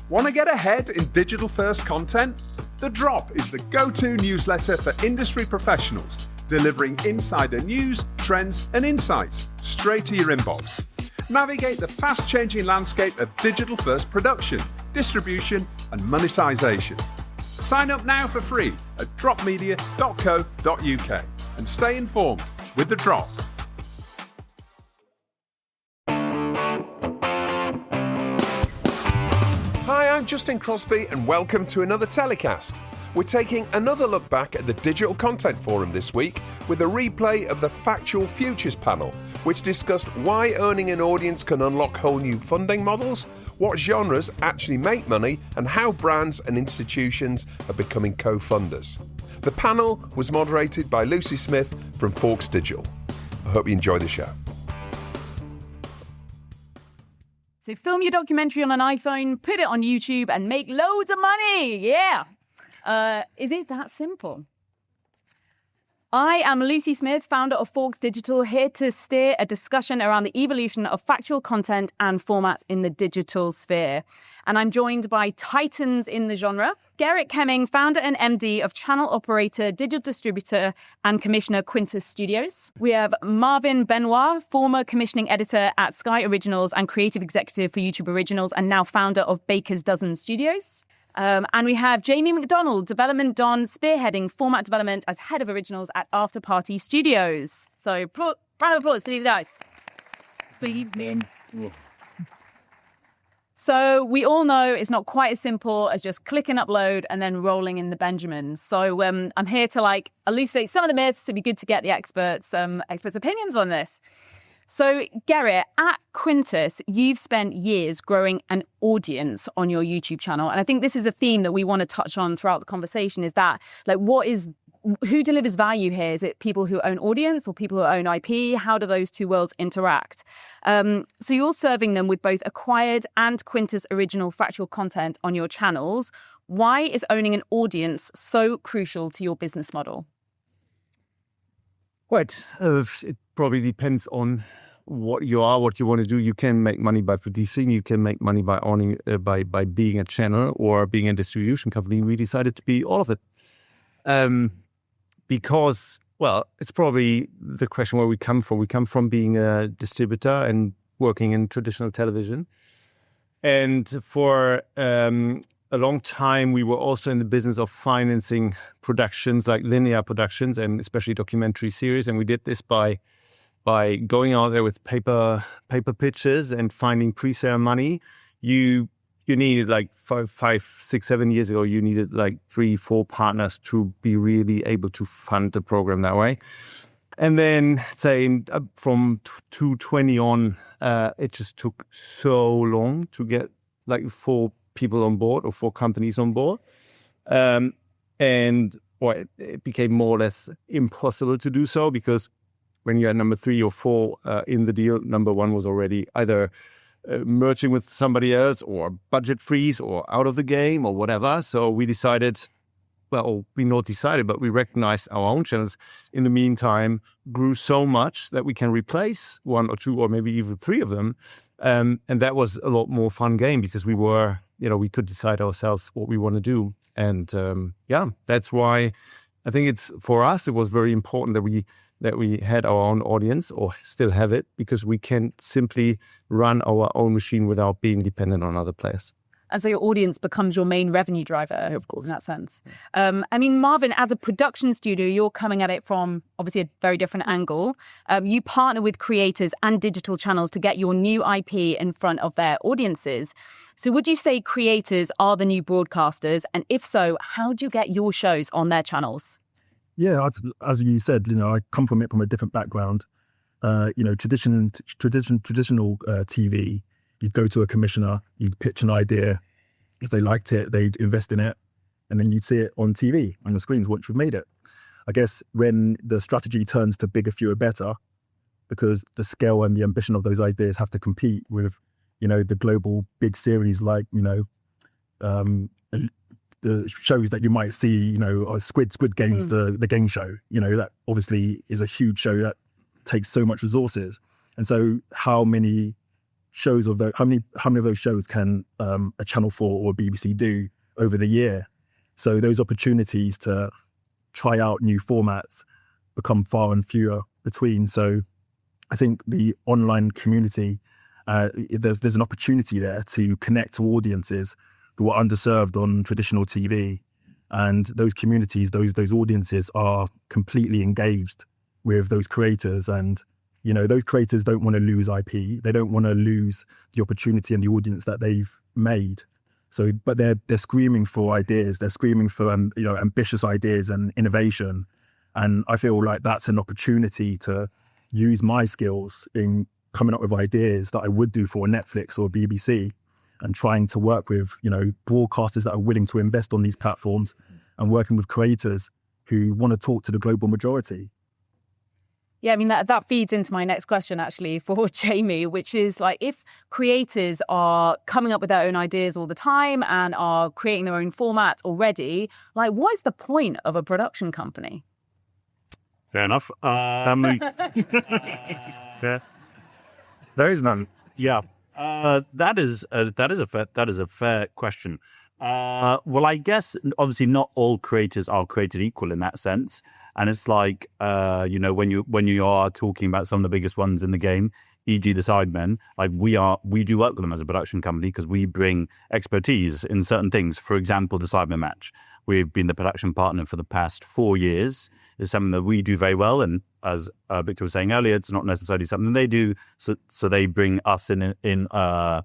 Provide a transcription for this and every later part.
Want to get ahead in digital-first content? The Drop is the go-to newsletter for industry professionals, delivering insider news, trends, and insights straight to your inbox. Navigate the fast-changing landscape of digital-first production, distribution, and monetization. Sign up now for free at dropmedia.co.uk and stay informed with The Drop. Hi, I'm Justin Crosby and welcome to another TellyCast. We're taking another look back at the Digital Content Forum this week with a replay of the Factual Futures panel, which discussed why earning an audience can unlock whole new funding models, what genres actually make money, and how brands and institutions are becoming co-funders. The panel was moderated by Lucy Smith from Quintus Studios. I hope you enjoy the show. So film your documentary on an iPhone, put it on YouTube, and make loads of money. Yeah. Is it that simple? I am Lucy Smith, founder of Quintus Digital, here to steer a discussion around the evolution of factual content and formats in the digital sphere. And I'm joined by titans in the genre. Gerrit Kemming, founder and MD of channel operator, digital distributor, and commissioner Quintus Studios. We have Marvyn Benoit, former commissioning editor at Sky Originals and creative executive for YouTube Originals, and now founder of Baker's Dozen Studios. And we have Jamie McDonald, development don, spearheading format development as head of originals at After Party Studios. So, round of applause to these guys. Good evening. So we all know it's not quite as simple as just click and upload and then rolling in the Benjamins. So I'm here to elucidate some of the myths. It'd be good to get the experts' opinions on this. So, Gerrit, at Quintus, you've spent years growing an audience on your YouTube channel. And I think this is a theme that we want to touch on throughout the conversation is that, who delivers value here? Is it people who own audience or people who own IP? How do those two worlds interact? So you're serving them with both acquired and Quintus original factual content on your channels. Why is owning an audience so crucial to your business model? Right. It probably depends on what you want to do. You can make money by producing. You can make money by owning, by being a channel or being a distribution company. We decided to be all of it. Because, it's probably the question where we come from. We come from being a distributor and working in traditional television. And for a long time, we were also in the business of financing productions like linear productions and especially documentary series. And we did this by going out there with paper pitches and finding pre-sale money. You needed 5, 6, 7 years ago, you needed 3, 4 partners to be really able to fund the program that way. And then from 2020 on, it just took so long to get 4 people on board or 4 companies on board. It became more or less impossible to do so because when you're at number 3 or 4 in the deal, number 1 was already either merging with somebody else or budget freeze or out of the game or whatever. So we decided, we not decided, but we recognized our own channels in the meantime grew so much that we can replace 1 or 2 or maybe even 3 of them. And that was a lot more fun game because we were, we could decide ourselves what we want to do. And that's why I think for us, it was very important that we had our own audience or still have it because we can simply run our own machine without being dependent on other players. And so your audience becomes your main revenue driver, of course, in that sense. Marvyn, as a production studio, you're coming at it from obviously a very different angle. You partner with creators and digital channels to get your new IP in front of their audiences. So would you say creators are the new broadcasters? And if so, how do you get your shows on their channels? Yeah, as you said, I come from a different background. Traditional TV, you'd go to a commissioner, you'd pitch an idea. If they liked it, they'd invest in it. And then you'd see it on TV, on the screens, once you've made it. I guess when the strategy turns to bigger, fewer, better, because the scale and the ambition of those ideas have to compete with, the global big series like, the shows that you might see, Squid Game's the game show, that obviously is a huge show that takes so much resources. And so how many shows of how many of those shows can a Channel 4 or BBC do over the year? So those opportunities to try out new formats become far and fewer between. So I think the online community, there's an opportunity there to connect to audiences who are underserved on traditional TV. And those communities, those audiences are completely engaged with those creators. And, you know, those creators don't want to lose IP. They don't want to lose the opportunity and the audience that they've made. So, but they're screaming for ideas. They're screaming for, ambitious ideas and innovation. And I feel like that's an opportunity to use my skills in coming up with ideas that I would do for Netflix or BBC, and trying to work with, broadcasters that are willing to invest on these platforms, and working with creators who want to talk to the global majority. Yeah, I mean, that feeds into my next question, actually, for Jamie, which is like, if creators are coming up with their own ideas all the time and are creating their own format already, like, what is the point of a production company? Fair enough. There is none. Yeah. That is a fair question. Well, I guess obviously not all creators are created equal in that sense, and it's like when you are talking about some of the biggest ones in the game, e.g. the Sidemen, like we do work with them as a production company because we bring expertise in certain things. For example, the Sidemen match, we've been the production partner for the past 4 years. It's something that we do very well, and as Victor was saying earlier, it's not necessarily something they do. So they bring us in that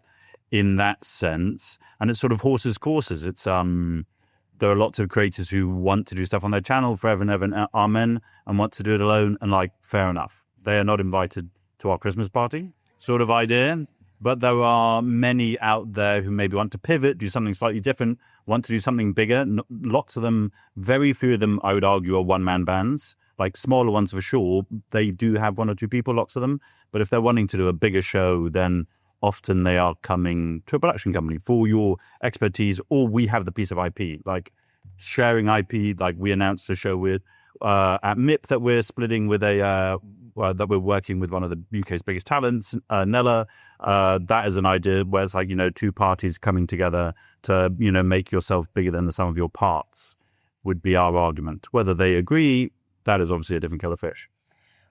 sense, and it's sort of horses courses. It's there are lots of creators who want to do stuff on their channel forever and ever and amen, and want to do it alone, and like, fair enough, they are not invited to our Christmas party sort of idea. But there are many out there who maybe want to pivot, do something slightly different, want to do something bigger. Lots of them, very few of them, I would argue, are one-man bands. Like smaller ones for sure, they do have 1 or 2 people, lots of them. But if they're wanting to do a bigger show, then often they are coming to a production company for your expertise, or we have the piece of IP, like sharing IP. Like we announced a show with at MIP that we're splitting with that we're working with one of the UK's biggest talents, Nella. That is an idea where it's like, 2 parties coming together to, make yourself bigger than the sum of your parts would be our argument. Whether they agree, that is obviously a different kettle of fish.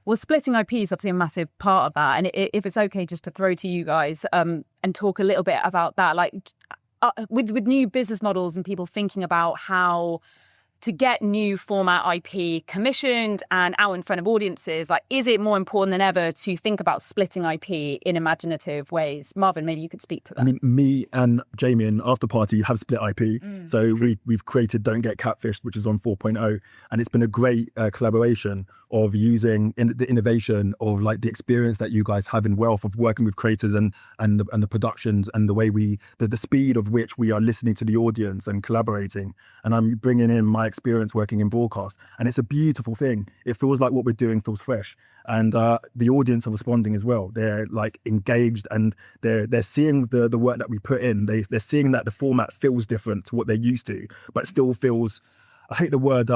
Well, splitting IP is obviously a massive part of that. And if it's okay just to throw to you guys and talk a little bit about that, like with new business models and people thinking about how to get new format IP commissioned and out in front of audiences, like, is it more important than ever to think about splitting IP in imaginative ways? Marvyn, maybe you could speak to that. I mean, me and Jamie in After Party have split IP. So we've created Don't Get Catfished, which is on 4.0. And it's been a great collaboration of using the innovation of like the experience that you guys have in Wealth of working with creators and the productions and the way the speed of which we are listening to the audience and collaborating. And I'm bringing in my experience working in broadcast, and it's a beautiful thing. It feels like what we're doing feels fresh, and the audience are responding as well. They're like engaged, and they're seeing the work that we put in. They're seeing that the format feels different to what they're used to, but still feels, I hate the word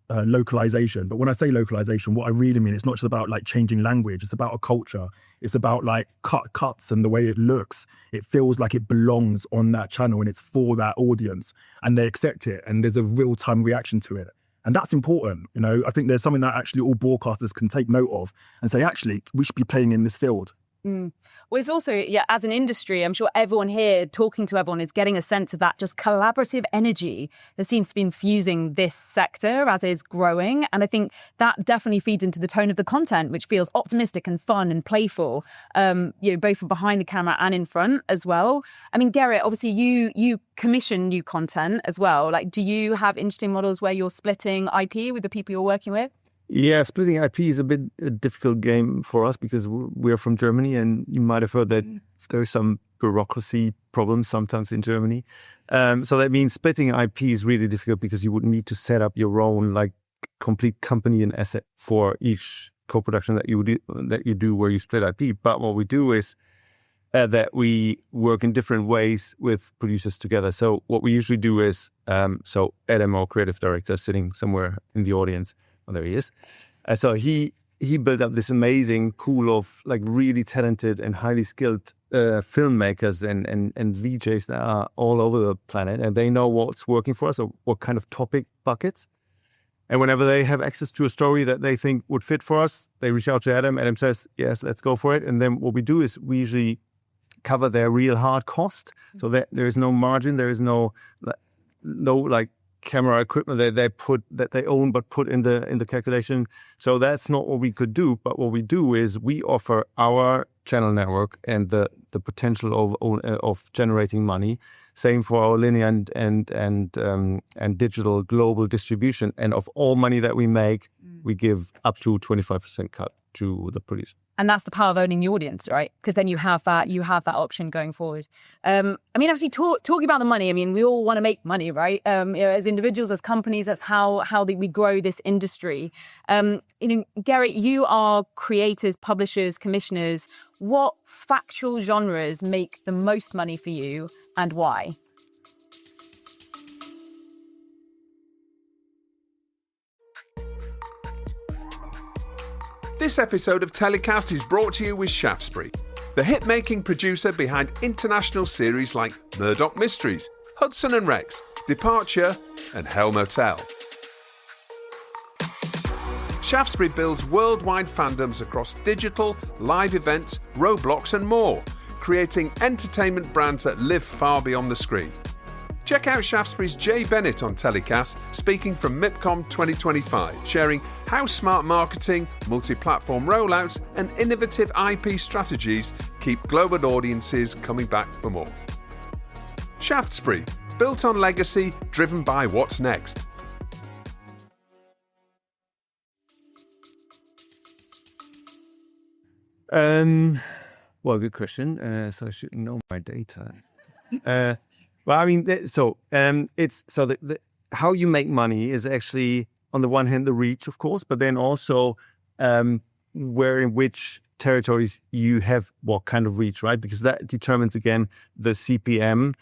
localization, but when I say localization, what I really mean, it's not just about like changing language. It's about a culture. It's about like cuts and the way it looks. It feels like it belongs on that channel and it's for that audience, and they accept it, and there's a real-time reaction to it. And that's important. I think there's something that actually all broadcasters can take note of and say, actually, we should be playing in this field. Well, it's also, as an industry, I'm sure everyone here talking to everyone is getting a sense of that just collaborative energy that seems to be infusing this sector as it's growing. And I think that definitely feeds into the tone of the content, which feels optimistic and fun and playful, both from behind the camera and in front as well. I mean, Gerrit, obviously you commission new content as well. Like, do you have interesting models where you're splitting IP with the people you're working with? Yeah, splitting IP is a bit a difficult game for us because we're from Germany, and you might have heard that there's some bureaucracy problems sometimes in Germany. So that means splitting IP is really difficult because you would need to set up your own like complete company and asset for each co-production that you do where you split IP. But what we do is that we work in different ways with producers together. So what we usually do is, so Adam, our creative director, sitting somewhere in the audience. Oh, there he is. So he he built up this amazing pool of like really talented and highly skilled filmmakers and VJs that are all over the planet, and they know what's working for us or what kind of topic buckets. And whenever they have access to a story that they think would fit for us, they reach out to Adam. Adam says, yes, let's go for it. And then what we do is we usually cover their real hard cost. So that there is no margin, there is no like camera equipment that they own but put in the calculation. So that's not what we could do. But what we do is we offer our channel network and the potential of generating money. Same for our linear and digital global distribution. And of all money that we make, we give up to 25% cut to the producer. And that's the power of owning the audience, right? Because then you have that option going forward. Actually, talking about the money, we all want to make money, right? As individuals, as companies, that's how we grow this industry. Gerrit, you are creators, publishers, commissioners. What factual genres make the most money for you and why? This episode of TellyCast is brought to you with Shaftesbury, the hit-making producer behind international series like Murdoch Mysteries, Hudson and Rex, Departure, and Hell Motel. Shaftesbury builds worldwide fandoms across digital, live events, Roblox and more, creating entertainment brands that live far beyond the screen. Check out Shaftesbury's Jay Bennett on TellyCast, speaking from MIPCOM 2025, sharing how smart marketing, multi-platform rollouts and innovative IP strategies keep global audiences coming back for more. Shaftesbury, built on legacy, driven by what's next. Well, good question. So I should know my data. How you make money is actually, on the one hand, the reach, of course, but then also in which territories you have what kind of reach, right? Because that determines, again, the CPM.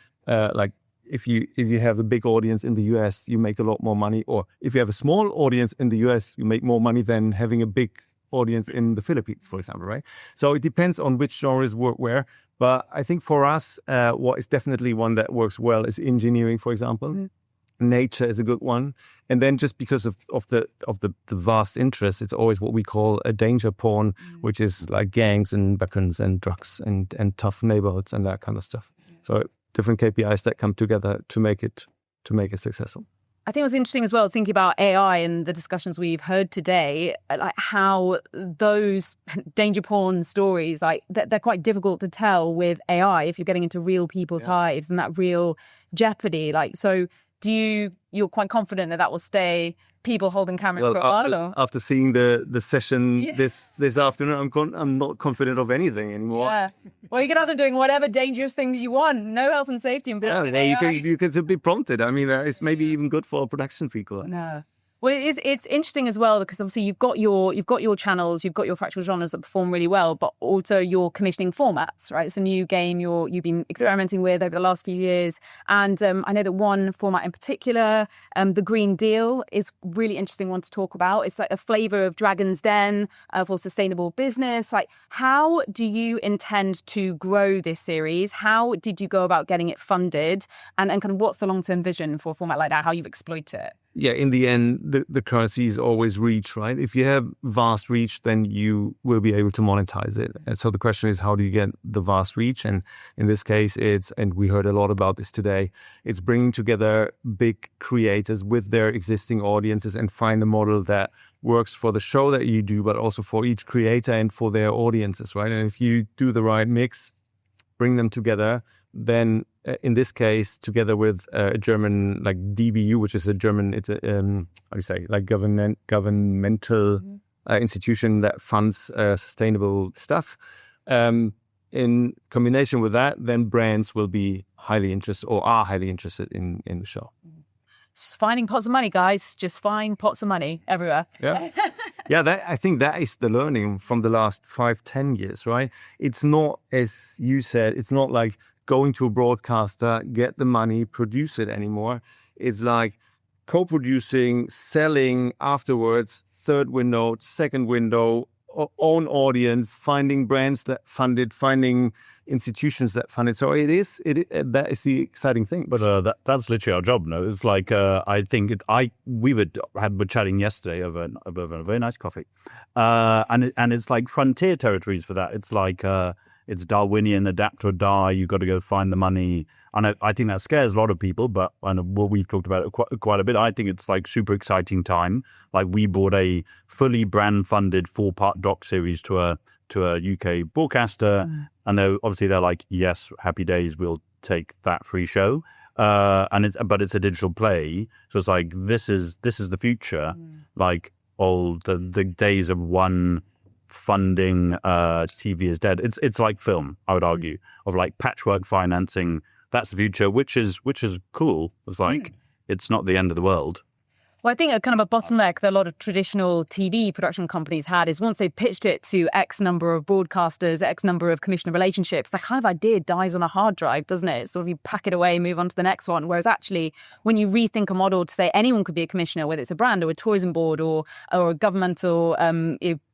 If you have a big audience in the US, you make a lot more money. Or if you have a small audience in the US, you make more money than having a big audience in the Philippines, for example, right? So it depends on which genres work where. But I think for us, what is definitely one that works well is engineering, for example. Mm. Nature is a good one. And then just because of the vast interest, it's always what we call a danger porn, which is like gangs and weapons and drugs and tough neighborhoods and that kind of stuff. So different KPIs that come together to make it successful. I think it was interesting as well, thinking about AI and the discussions we've heard today, like how those danger porn stories, like they're quite difficult to tell with AI if you're getting into real people's lives and that real jeopardy. Like, so you're quite confident that will stay people holding cameras for a while? Or? After seeing the session this afternoon, I'm not confident of anything anymore. Yeah. Well, you can have them doing whatever dangerous things you want. No health and safety. And you can be prompted. It's maybe even good for production people. No. Well, it's interesting as well because obviously you've got your channels, you've got your factual genres that perform really well, but also your commissioning formats, right? It's a new game you've been experimenting with over the last few years, and I know that one format in particular, the Green Deal, is really interesting one to talk about. It's like a flavour of Dragon's Den for sustainable business. Like, how do you intend to grow this series? How did you go about getting it funded, and kind of what's the long-term vision for a format like that? How you've exploited it? Yeah, in the end, the currency is always reach, right? If you have vast reach, then you will be able to monetize it. And so the question is, how do you get the vast reach? And in this case, and we heard a lot about this today, it's bringing together big creators with their existing audiences and find a model that works for the show that you do, but also for each creator and for their audiences, right? And if you do the right mix, bring them together, then in this case, together with a German like DBU, which is a German, it's a governmental institution that funds sustainable stuff. In combination with that, then brands will be highly interested or are highly interested in the show. Just finding pots of money, guys. Just find pots of money everywhere. Yeah. I think that is the learning from the last 5-10 years, right? It's not, as you said, it's not like going to a broadcaster, get the money, produce it anymore. It's like co-producing, selling afterwards, third window, second window, own audience, finding brands that fund it, finding institutions that fund it. So that is the exciting thing. But that's literally our job, no? It's like I think we were chatting yesterday over a very nice coffee, and it's like frontier territories for that. It's like it's Darwinian, adapt or die. You got to go find the money. And I think that scares a lot of people, but what we've talked about it quite a bit. I think it's like super exciting time. Like we bought a fully brand funded 4-part doc series to a UK broadcaster, and they're like, yes, happy days, we'll take that free show. But it's a digital play, so it's like this is the future. Like all the days of one funding TV is dead. It's like film, I would argue, of like patchwork financing. That's the future, which is cool. It's like it's not the end of the world. Well, I think a kind of a bottleneck that a lot of traditional TV production companies had is once they pitched it to X number of broadcasters, X number of commissioner relationships, that kind of idea dies on a hard drive, doesn't it? Sort of you pack it away, move on to the next one. Whereas actually, when you rethink a model to say anyone could be a commissioner, whether it's a brand or a tourism board or a governmental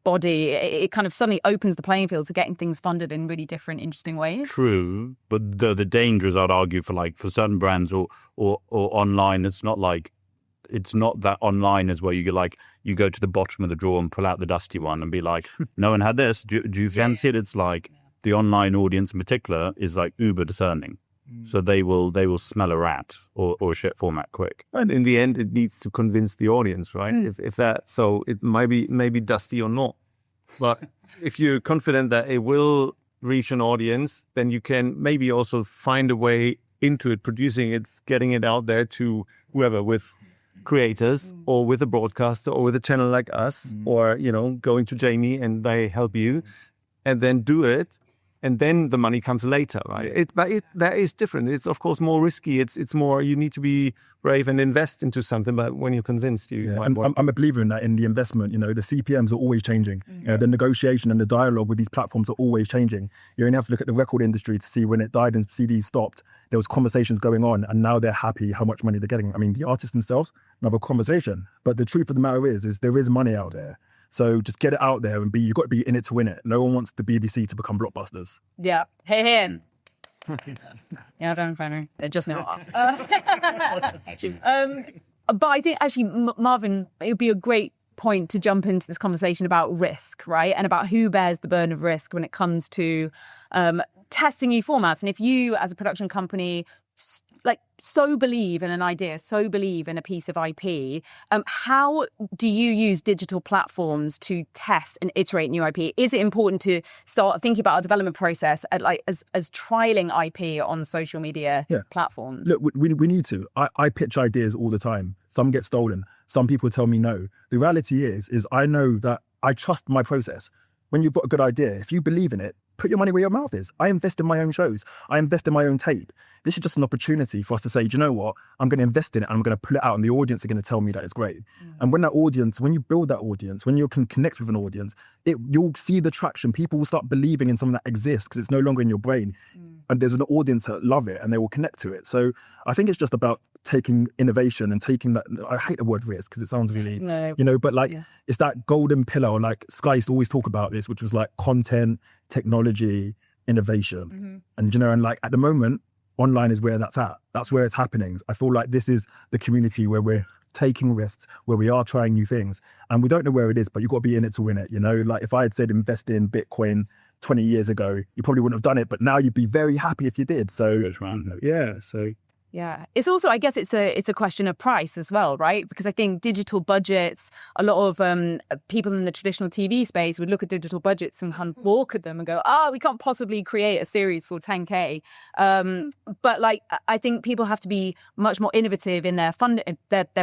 body, it kind of suddenly opens the playing field to getting things funded in really different, interesting ways. True, but the dangers, I'd argue, for certain brands or online, it's not that online is where you go to the bottom of the drawer and pull out the dusty one and be like, no one had this. Do you fancy it? It's like the online audience in particular is like uber discerning. So they will smell a rat or a shit format quick. And in the end, it needs to convince the audience, right? So it might be dusty or not. But if you're confident that it will reach an audience, then you can maybe also find a way into it, producing it, getting it out there to whoever, with creators or with a broadcaster or with a channel like us, or going to Jamie and they help you, and then do it, and then the money comes later, right? That is different. It's of course more risky. It's more, you need to be brave and invest into something. But when you're convinced, I'm a believer in that, in the investment. The CPMs are always changing. The negotiation and the dialogue with these platforms are always changing. You only have to look at the record industry to see when it died and CDs stopped. There was conversations going on, and now they're happy how much money they're getting. I mean, the artists themselves, another conversation. But the truth of the matter is there is money out there. So just get it out there and you've got to be in it to win it. No one wants the BBC to become blockbusters. Yeah. Hey. Yeah, I don't know. They're just not. But I think actually, Marvyn, it would be a great point to jump into this conversation about risk, right? And about who bears the burden of risk when it comes to testing new formats. And if you, as a production company, so believe in an idea, so believe in a piece of IP, how do you use digital platforms to test and iterate new IP? Is it important to start thinking about a development process as trialing IP on social media platforms? Look, we need to. I pitch ideas all the time. Some get stolen. Some people tell me no. The reality is I know that I trust my process. When you've got a good idea, if you believe in it, put your money where your mouth is. I invest in my own shows. I invest in my own tape. This is just an opportunity for us to say, do you know what? I'm going to invest in it and I'm going to pull it out, and the audience are going to tell me that it's great. And when you build that audience, when you can connect with an audience, you'll see the traction. People will start believing in something that exists because it's no longer in your brain. And there's an audience that love it and they will connect to it. So I think it's just about taking innovation and taking that. I hate the word risk because it sounds really, but it's that golden pillar, or like Sky used to always talk about this, which was like content, technology, innovation. And, and like at the moment, online is where that's at. That's where it's happening. I feel like this is the community where we're taking risks, where we are trying new things. And we don't know where it is, but you've got to be in it to win it. Like if I had said invest in Bitcoin 20 years ago, you probably wouldn't have done it, but now you'd be very happy if you did. So Yeah. It's also, I guess it's a question of price as well, right? Because I think digital budgets, a lot of people in the traditional TV space would look at digital budgets and kind of balk at them and go, we can't possibly create a series for 10K. But I think people have to be much more innovative in their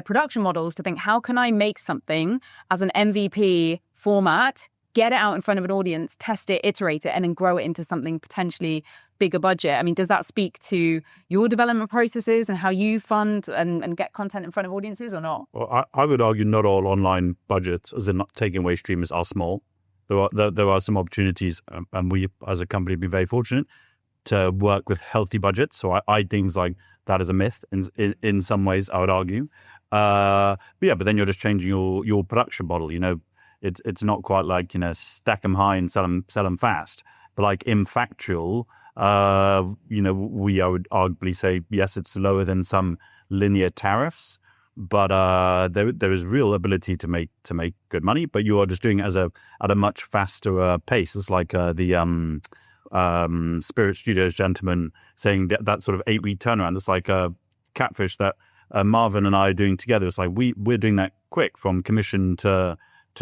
production models to think, how can I make something as an MVP format, get it out in front of an audience, test it, iterate it, and then grow it into something potentially bigger budget? I mean, does that speak to your development processes and how you fund and get content in front of audiences or not? Well, I would argue not all online budgets, as in not taking away streamers, are small. There are some opportunities, and we as a company have been very fortunate to work with healthy budgets. So I think like that is a myth in some ways, I would argue. But then you're just changing your production model. It's not quite like stack them high and sell them fast. But like in Factual, I would arguably say yes, it's lower than some linear tariffs, but there is real ability to make good money. But you are just doing it at a much faster pace. It's like the Spirit Studios gentleman saying that sort of 8-week turnaround. It's like a Catfish that Marvyn and I are doing together. It's like we're doing that quick from commission to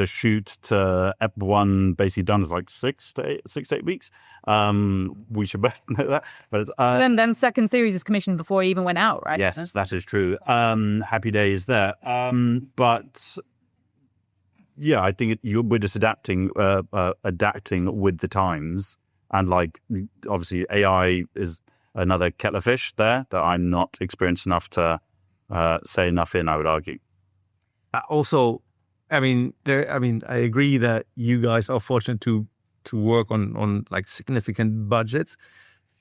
shoot to Ep 1 basically done. It's like 6 to 8 weeks. We should both know that. But it's, then second series is commissioned before it even went out, right? Yes, that is true. Happy days there. But yeah, I think we're just adapting with the times. And like, obviously AI is another kettle of fish there that I'm not experienced enough to say enough in, I would argue. Also, I agree that you guys are fortunate to work on like significant budgets,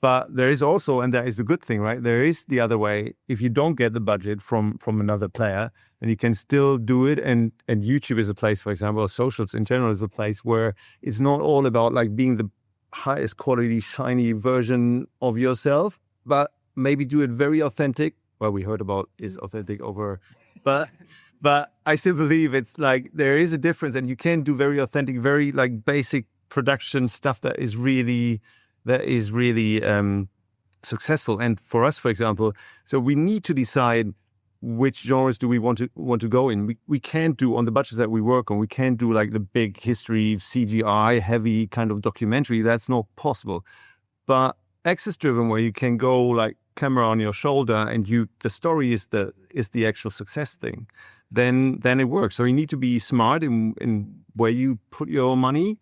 but there is also, and that is the good thing, right? There is the other way. If you don't get the budget from another player, then you can still do it. And YouTube is a place, for example, or socials in general is a place where it's not all about like being the highest quality, shiny version of yourself, but maybe do it very authentic. Well, we heard about is authentic over, but I still believe it's like there is a difference, and you can do very authentic, very like basic production stuff that is really successful. And for us, for example, so we need to decide which genres do we want to go in. We can't do on the budgets that we work on. We can't do like the big history CGI heavy kind of documentary. That's not possible. But access driven, where you can go like camera on your shoulder and the story is the actual success thing, then it works. So you need to be smart in where you put your money,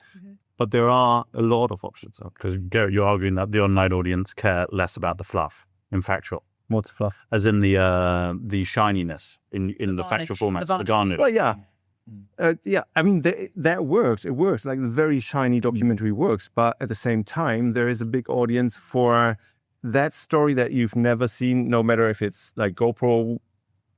but there are a lot of options. Because Gerrit, you're arguing that the online audience care less about the fluff in Factual. What's fluff? As in the shininess in the Factual format, the garnish. Well, yeah. I mean, that works. It works. Like the very shiny documentary works. But at the same time, there is a big audience for that story that you've never seen, no matter if it's like GoPro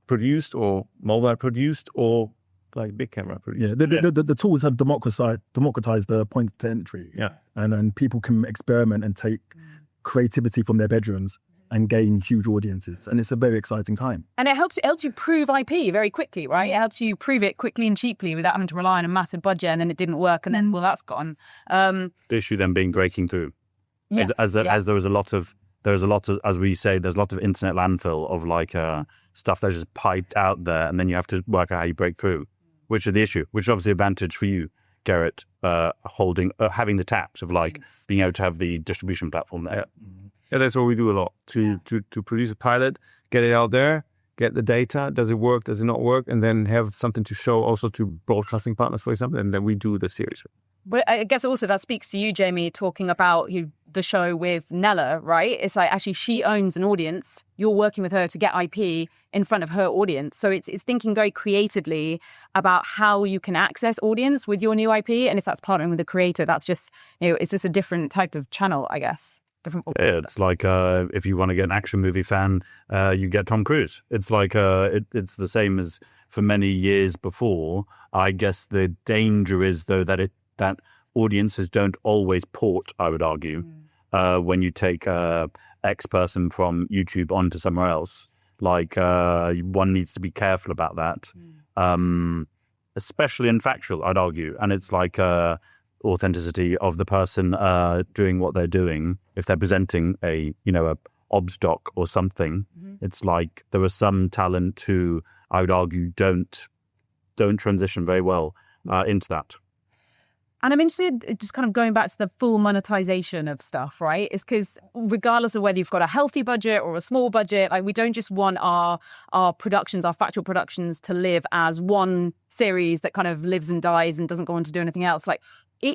produced or mobile produced or like big camera produced. Yeah, the tools have democratized the point to entry. Yeah. And people can experiment and take creativity from their bedrooms and gain huge audiences. And it's a very exciting time. And it helps you prove IP very quickly, right? It helps you prove it quickly and cheaply without having to rely on a massive budget, and then it didn't work, and then, well, that's gone. The issue then being breaking through. Yeah. As there was a lot of, as we say, there's a lot of internet landfill of like stuff that's just piped out there, and then you have to work out how you break through, which is the issue, which is obviously an advantage for you, Gerrit, having the taps of like being able to have the distribution platform there. Yeah, that's what we do a lot, to produce a pilot, get it out there, get the data, does it work, does it not work, and then have something to show also to broadcasting partners, for example, and then we do the series. But I guess also that speaks to you, Jamie, talking about the show with Nella, right? It's like actually she owns an audience. You're working with her to get IP in front of her audience. So it's thinking very creatively about how you can access audience with your new IP. And if that's partnering with the creator, that's just, it's just a different type of channel, I guess. Yeah, it's like if you want to get an action movie fan, you get Tom Cruise. It's like it's the same as for many years before. I guess the danger is though that audiences don't always port, I would argue, when you take X person from YouTube onto somewhere else. Like one needs to be careful about that, especially in Factual, I'd argue. And it's like authenticity of the person doing what they're doing. If they're presenting a obs doc or something, it's like there are some talent who I would argue don't transition very well into that. And I'm interested, just kind of going back to the full monetization of stuff, right? It's because regardless of whether you've got a healthy budget or a small budget, like we don't just want our productions, our Factual productions to live as one series that kind of lives and dies and doesn't go on to do anything else. Like,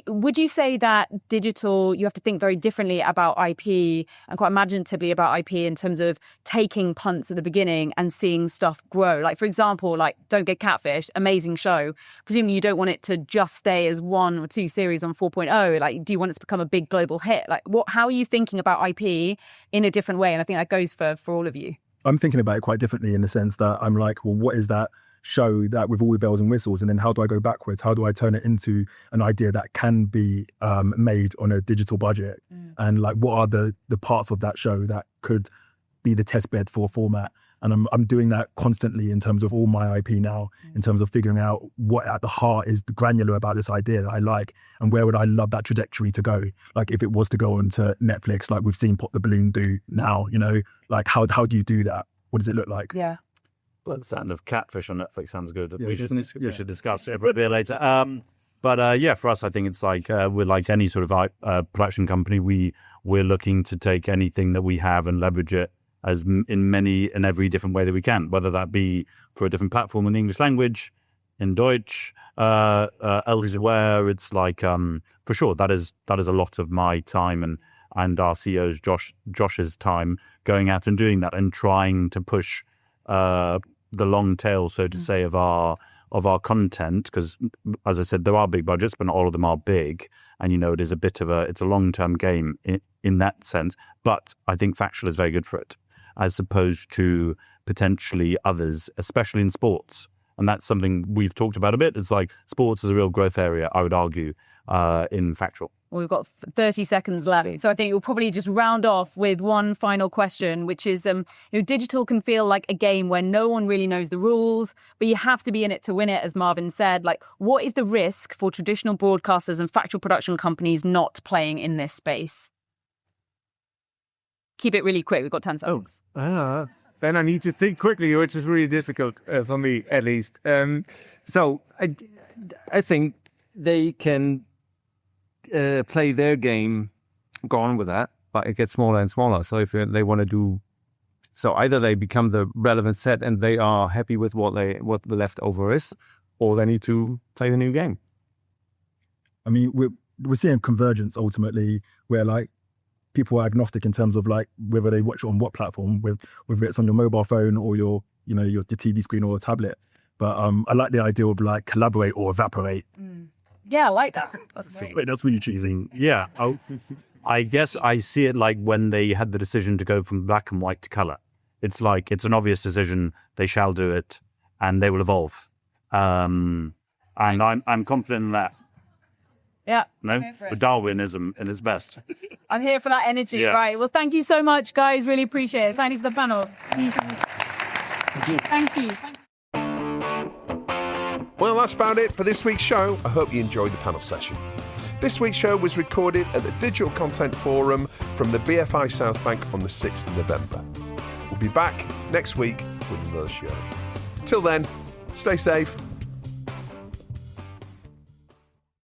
would you say that digital, you have to think very differently about IP and quite imaginatively about IP in terms of taking punts at the beginning and seeing stuff grow? Like, for example, like Don't Get Catfish, amazing show. Presumably you don't want it to just stay as 1 or 2 series on 4.0. Like, do you want it to become a big global hit? Like, how are you thinking about IP in a different way? And I think that goes for all of you. I'm thinking about it quite differently in the sense that I'm like, well, what is that show that with all the bells and whistles? And then how do I go backwards? How do I turn it into an idea that can be made on a digital budget? And like, what are the parts of that show that could be the test bed for format? And I'm doing that constantly in terms of all my IP now, in terms of figuring out what at the heart is the granular about this idea that I like, and where would I love that trajectory to go? Like if it was to go onto Netflix, like we've seen Pop the Balloon do now, you know, like how do you do that? What does it look like? Yeah. Well, the sound of Catfish on Netflix sounds good. We should discuss it a bit later. But yeah, for us, I think it's like we're like any sort of production company. We're looking to take anything that we have and leverage it as in every different way that we can, whether that be for a different platform in the English language, in Deutsch, elsewhere. It's like for sure that is a lot of my time and our CEO's Josh's time going out and doing that and trying to push the long tail, so to say, of our content, because as I said, there are big budgets, but not all of them are big, and you know it is it's a long-term game in that sense. But I think Factual is very good for it, as opposed to potentially others, especially in sports. And that's something we've talked about a bit. It's like sports is a real growth area, I would argue, in Factual. Well, we've got 30 seconds left. So I think we'll probably just round off with one final question, which is, digital can feel like a game where no one really knows the rules, but you have to be in it to win it, as Marvyn said. Like, what is the risk for traditional broadcasters and factual production companies not playing in this space? Keep it really quick. We've got 10 seconds. Then I need to think quickly, which is really difficult for me, at least. So I think they can play their game, go on with that, but it gets smaller and smaller. So if they want to do, so either they become the relevant set and they are happy with what the leftover is, or they need to play the new game. I mean, we're seeing convergence ultimately, where like people are agnostic in terms of like whether they watch it on what platform, whether it's on your mobile phone or your TV screen or a tablet. But I like the idea of like collaborate or evaporate. Yeah, I like that. Wait, that's really cheesy. Yeah, I guess I see it like when they had the decision to go from black and white to color. It's like it's an obvious decision. They shall do it, and they will evolve. And I'm confident in that. Yeah. No, Darwinism in its best. I'm here for that energy. Yeah. Right. Well, thank you so much, guys. Really appreciate it. Thanks to the panel. Thank you. Well, that's about it for this week's show. I hope you enjoyed the panel session. This week's show was recorded at the Digital Content Forum from the BFI South Bank on the 6th of November. We'll be back next week with another show. Till then, stay safe.